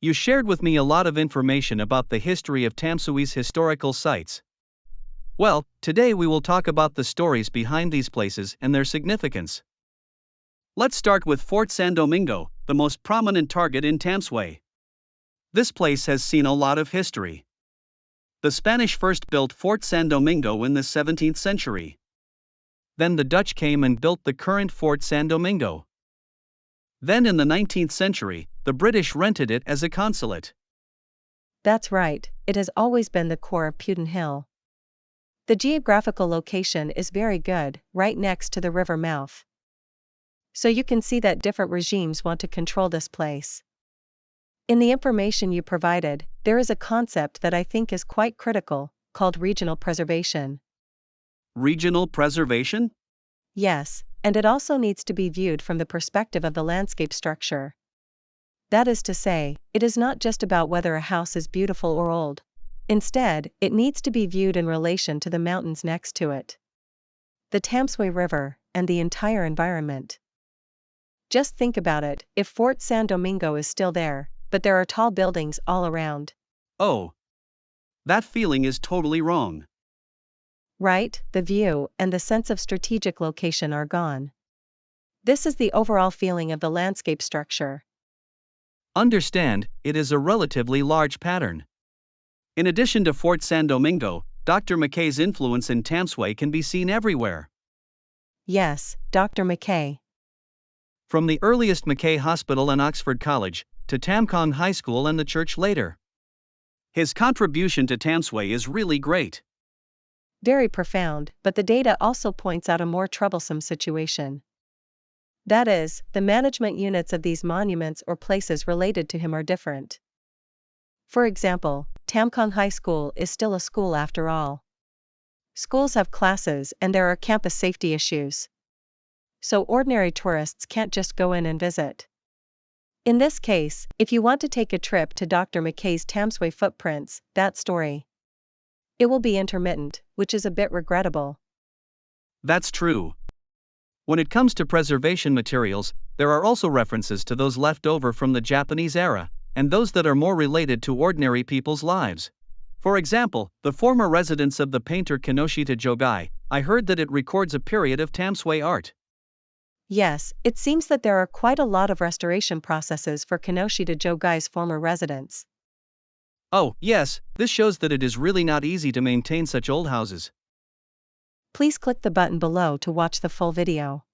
You shared with me a lot of information about the history of Tamsui's historical sites. Well, today we will talk about the stories behind these places and their significance. Let's start with Fort San Domingo, the most prominent target in Tamsui. This place has seen a lot of history. The Spanish first built Fort San Domingo in the 17th century. Then the Dutch came and built the current Fort San Domingo. Then in the 19th century, the British rented it as a consulate. That's right, it has always been the core of Putin Hill. The geographical location is very good, right next to the river mouth. So you can see that different regimes want to control this place. In the information you provided, there is a concept that I think is quite critical, called regional preservation. Regional preservation? Yes, and it also needs to be viewed from the perspective of the landscape structure. That is to say, it is not just about whether a house is beautiful or old. Instead, it needs to be viewed in relation to the mountains next to it, the Tamsui River, and the entire environment. Just think about it, if Fort San Domingo is still there, but there are tall buildings all around. Oh. That feeling is totally wrong. Right, the view and the sense of strategic location are gone. This is the overall feeling of the landscape structure. Understand, it is a relatively large pattern. In addition to Fort San Domingo, Dr. Macay's influence in Tamsui can be seen everywhere. Yes, Dr. Macay. From the earliest Macay Hospital and Oxford College, to Tamkong High School and the church later. His contribution to Tamsui is really great. Very profound, but the data also points out a more troublesome situation. That is, the management units of these monuments or places related to him are different. For example, Tamkong High School is still a school after all. Schools have classes and there are campus safety issues. So ordinary tourists can't just go in and visit. In this case, if you want to take a trip to Dr. Macay's Tamsui footprints, that story. It will be intermittent, which is a bit regrettable. That's true. When it comes to preservation materials, there are also references to those left over from the Japanese era, and those that are more related to ordinary people's lives. For example, the former residence of the painter Kinoshita Jogai, I heard that it records a period of Tamsui art. Yes, it seems that there are quite a lot of restoration processes for Kinoshita Jogai's former residence. Oh, yes, this shows that it is really not easy to maintain such old houses. Please click the button below to watch the full video.